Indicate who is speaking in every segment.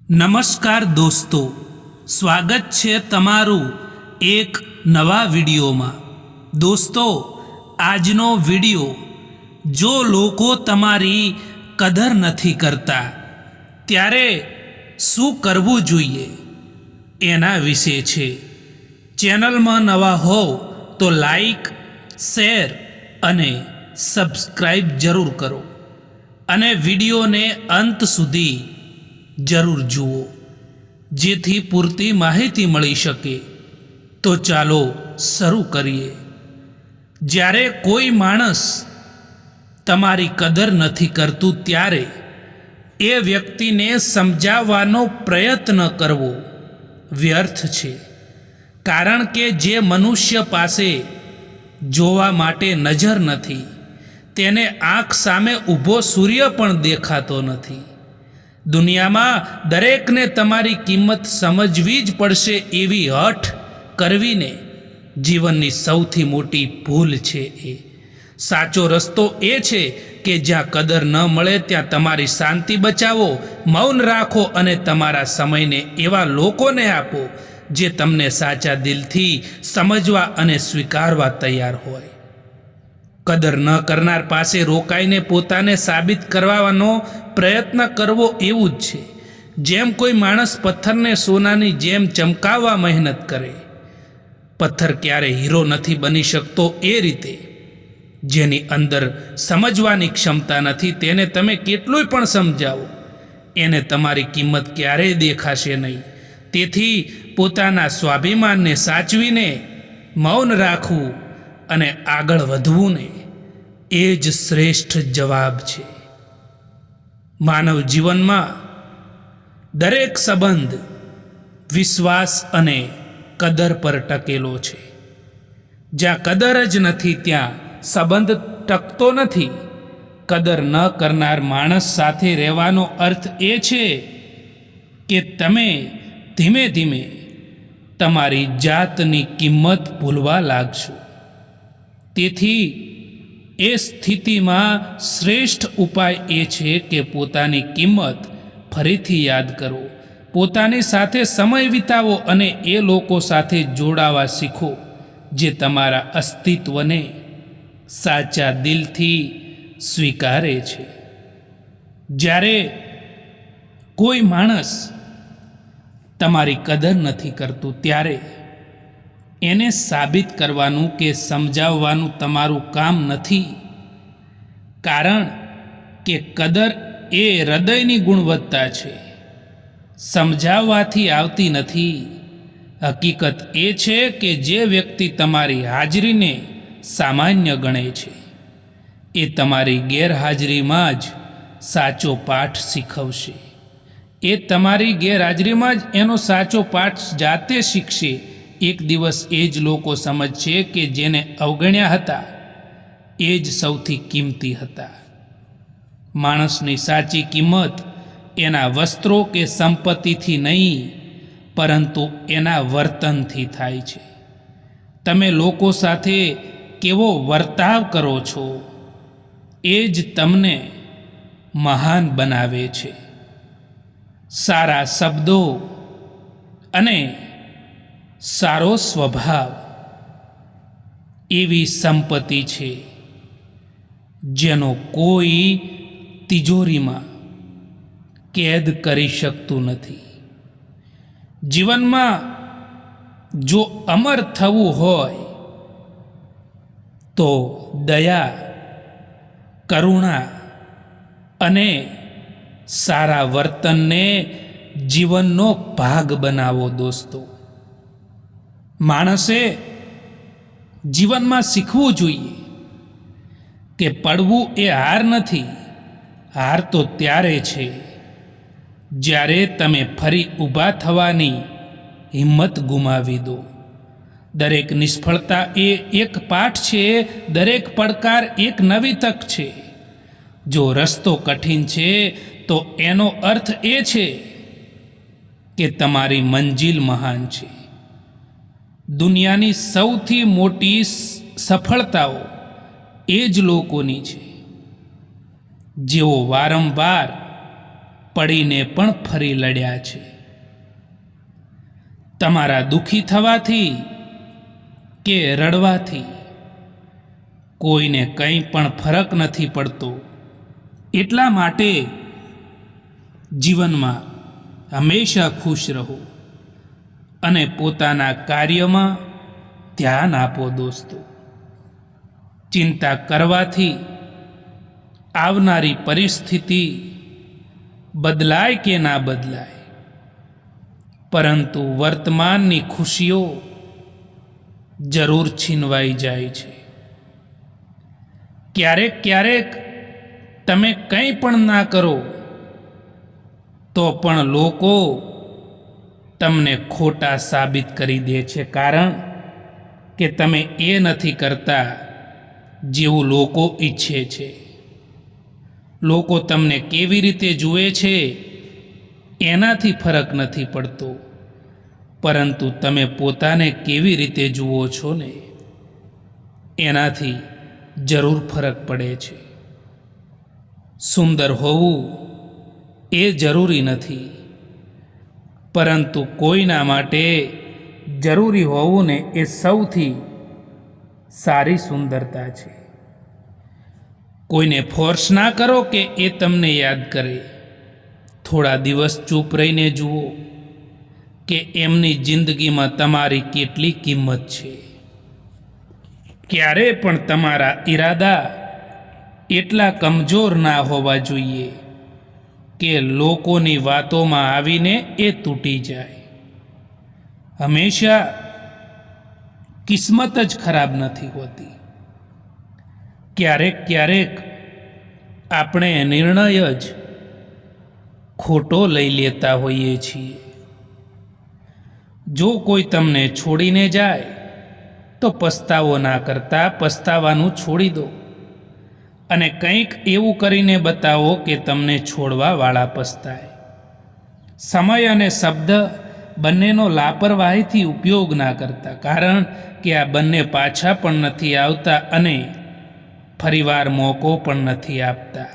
Speaker 1: નમસ્કાર દોસ્તો, સ્વાગત છે તમારું એક નવા વિડીયોમાં। દોસ્તો, આજનો વિડીયો જો લોકો તમારી કદર નથી કરતા ત્યારે શું કરવું જોઈએ એના વિશે છે। ચેનલમાં નવા હોવ તો લાઈક, શેર અને સબસ્ક્રાઈબ જરૂર કરો અને વિડીયોને અંત સુધી જરૂર જુઓ જેથી પૂરતી માહિતી મળી શકે। તો ચાલો શરૂ કરીએ। જ્યારે કોઈ માણસ તમારી કદર નથી કરતું ત્યારે એ વ્યક્તિને સમજાવવાનો પ્રયત્ન કરવો વ્યર્થ છે, કારણ કે જે મનુષ્ય પાસે જોવા માટે નજર નથી તેને આંખ સામે ઊભો સૂર્ય પણ દેખાતો નથી। દુનિયામાં દરેકને તમારી કિંમત સમજવી જ પડશે એવી હઠ કરવીને જીવનની સૌથી મોટી ભૂલ છે। એ સાચો રસ્તો એ છે કે જ્યાં કદર ન મળે ત્યાં તમારી શાંતિ બચાવો, મૌન રાખો અને તમારા સમયને એવા લોકોને આપો જે તમને સાચા દિલથી સમજવા અને સ્વીકારવા તૈયાર હોય। કદર ન કરનાર પાસે રોકાઈને પોતાને સાબિત કરવાનો પ્રયત્ન કરવો એવું જ છે જેમ કોઈ માણસ પથ્થરને સોનાની જેમ ચમકાવવા મહેનત કરે। પથ્થર ક્યારે હીરો નથી બની શકતો એ રીતે જેની અંદર સમજવાની ક્ષમતા નથી તેને તમે કેટલુંય પણ સમજાવો એને તમારી કિંમત ક્યારેય દેખાશે નહીં। તેથી પોતાના સ્વાભિમાનને સાચવીને મૌન રાખવું અને આગળ વધવું ને એ જ શ્રેષ્ઠ જવાબ છે। માનવ જીવનમાં દરેક સંબંધ વિશ્વાસ અને કદર પર ટકેલો છે। જ્યાં કદર જ નથી ત્યાં સંબંધ ટકતો નથી। કદર ન કરનાર માણસ સાથે રહેવાનો અર્થ એ છે કે તમે ધીમે ધીમે તમારી જાતની કિંમત ભૂલવા લાગશો। તેથી એ સ્થિતિમાં શ્રેષ્ઠ ઉપાય એ છે કે પોતાની કિંમત ફરીથી યાદ કરો, પોતાની સાથે સમય વિતાવો અને એ લોકો સાથે જોડાવા શીખો જે તમારા અસ્તિત્વને સાચા દિલથી સ્વીકારે છે। જ્યારે કોઈ માણસ તમારી કદર નથી કરતું ત્યારે એને સાબિત કરવાનું કે સમજાવવાનું તમારું કામ નથી, કારણ કે કદર એ હૃદયની ગુણવત્તા છે, સમજાવવાથી આવતી નથી। હકીકત એ છે કે જે વ્યક્તિ તમારી હાજરીને સામાન્ય ગણે છે એ તમારી ગેરહાજરીમાં જ સાચો પાઠ શીખવશે। એ તમારી ગેરહાજરીમાં જ એનો સાચો પાઠ જાતે શીખશે। એક દિવસ એ જ લોકો સમજશે કે જેને અવગણ્યા હતા એ જ સૌથી કિંમતી હતા। માણસની સાચી કિંમત એના વસ્ત્રો કે સંપત્તિથી નહીં પરંતુ એના વર્તનથી થાય છે। તમે લોકો સાથે કેવો વર્તાવ કરો છો એ જ તમને મહાન બનાવે છે। સારા શબ્દો અને સારો સ્વભાવ એવી સંપત્તિ છે જેનો કોઈ તિજોરીમાં કેદ કરી શકતું નથી। જીવનમાં જો અમર થવું હોય તો દયા, કરુણા અને સારા વર્તનને જીવનનો ભાગ બનાવો। દોસ્તો, માણસે જીવનમાં શીખવું જોઈએ કે પડવું એ હાર નથી, હાર તો ત્યારે છે જ્યારે તમે ફરી ઊભા થવાની હિંમત ગુમાવી દો। દરેક નિષ્ફળતા એ એક પાઠ છે, દરેક પડકાર એક નવી તક છે। જો રસ્તો કઠિન છે તો એનો અર્થ એ છે કે તમારી મંજિલ મહાન છે। દુનિયાની સૌથી મોટી સફળતાઓ એ જ લોકોની છે જેઓ વારંવાર પડીને પણ ફરી લડ્યા છે. તમારા દુઃખી થવાથી કે રડવાથી કોઈને કંઈ પણ ફરક નથી પડતો. એટલા માટે જીવનમાં હંમેશા ખુશ રહો અને પોતાના કાર્યમાં ધ્યાન આપો. દોસ્તો, ચિંતા કરવાથી આવનારી પરિસ્થિતિ બદલાય કે ના બદલાય, પરંતુ વર્તમાનની ખુશીઓ જરૂર છીનવાઈ જાય છે. ક્યારેક ક્યારેક તમે કંઈ પણ ના કરો તો પણ લોકો તમને ખોટા સાબિત કરી દે છે, કારણ કે તમે એ નથી કરતા જેવું લોકો ઈચ્છે છે. લોકો તમને કેવી રીતે જુએ છે એનાથી ફરક નથી પડતો, પરંતુ તમે પોતાને કેવી રીતે જુઓ છો ને એનાથી જરૂર ફરક પડે છે. સુંદર હોવું એ જરૂરી નથી, પરંતુ કોઈના માટે જરૂરી હોવું ને એ સૌથી સારી સુંદરતા છે. કોઈને ફોર્સ ના કરો કે એ તમને યાદ કરે. થોડા દિવસ ચૂપ રહીને જુઓ કે એમની જિંદગીમાં તમારી કેટલી કિંમત છે. ક્યારે પણ તમારા ઈરાદા એટલા કમજોર ના હોવા જોઈએ કે લોકોની વાતોમાં આવીને એ તૂટી જાય. હંમેશા કિસ્મત જ ખરાબ નથી હોતી. ક્યારેક ક્યારેક આપણે નિર્ણય જ ખોટો લઈ લેતા હોઈએ છીએ. જો કોઈ તમને છોડીને જાય તો પસ્તાવો ના કરતા પસ્તાવાનું છોડી દો અને કંઈક એવું કરીને બતાવો કે તમને છોડવાવાળા પસ્તાય. સમય અને શબ્દ બંનેનો લાપરવાહીથી ઉપયોગ ના કરતા, કારણ કે આ બંને પાછા પણ નથી આવતા અને ફરીવાર મોકો પણ નથી આપતા.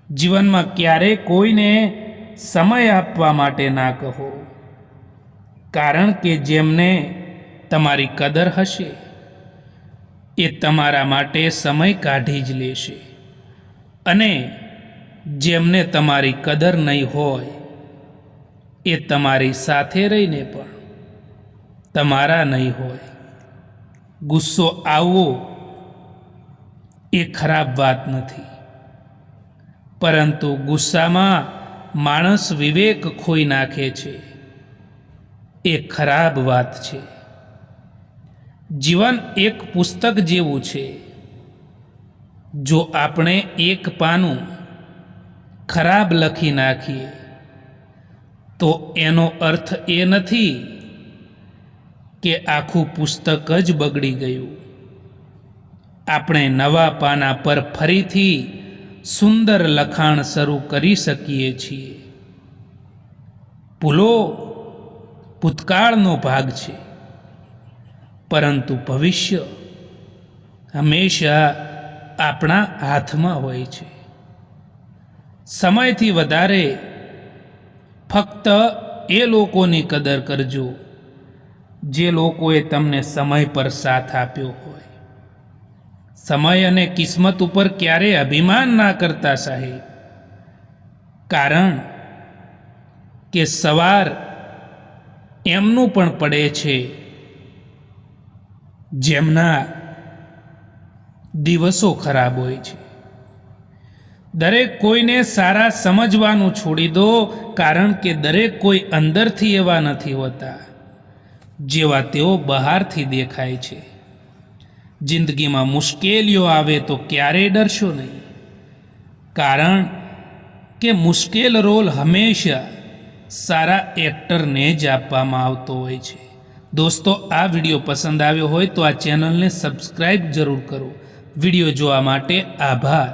Speaker 1: જીવનમાં ક્યારેય કોઈને સમય આપવા માટે ના કહો, કારણ કે જેમને તમારી કદર હશે એ તમારા માટે સમય કાઢી જ લેશે, અને જેમને તમારી કદર નહીં હોય એ તમારી સાથે રહીને પણ તમારા નહીં હોય. ગુસ્સો આવવો એ ખરાબ વાત નથી, પરંતુ ગુસ્સામાં માણસ વિવેક ખોઈ નાખે છે એ ખરાબ વાત છે. જીવન એક પુસ્તક જેવું છે. જો આપણે એક પાનું ખરાબ લખી નાખીએ તો એનો અર્થ એ નથી કે આખું પુસ્તક જ બગડી ગયું. આપણે નવા પાના પર ફરીથી સુંદર લખાણ શરૂ કરી શકીએ છીએ. ભૂલો ભૂતકાળનો ભાગ છે, પરંતુ ભવિષ્ય હંમેશા આપણા હાથમાં હોય છે. સમયથી વધારે ફક્ત એ લોકોની કદર કરજો જે લોકોએ તમને સમય પર સાથ આપ્યો હોય. સમય અને કિસ્મત ઉપર ક્યારેય અભિમાન ના કરતા સાહેબ, કારણ કે સવાર એમનું પણ પડે છે જેમના દિવસો ખરાબ હોય છે. દરેક કોઈને સારા સમજવાનું છોડી દો, કારણ કે દરેક કોઈ અંદરથી એવા નથી હોતા જેવા તેઓ બહારથી દેખાય છે. જિંદગીમાં મુશ્કેલીઓ આવે તો ક્યારેય ડરશો નહીં, કારણ કે મુશ્કેલ રોલ હંમેશા સારા એક્ટરને જ આપવામાં આવતો હોય છે. દોસ્તો, આ વિડીયો પસંદ આવ્યો હોય તો આ ચેનલને સબસ્ક્રાઈબ જરૂર કરો. વિડીયો જોવા માટે આભાર.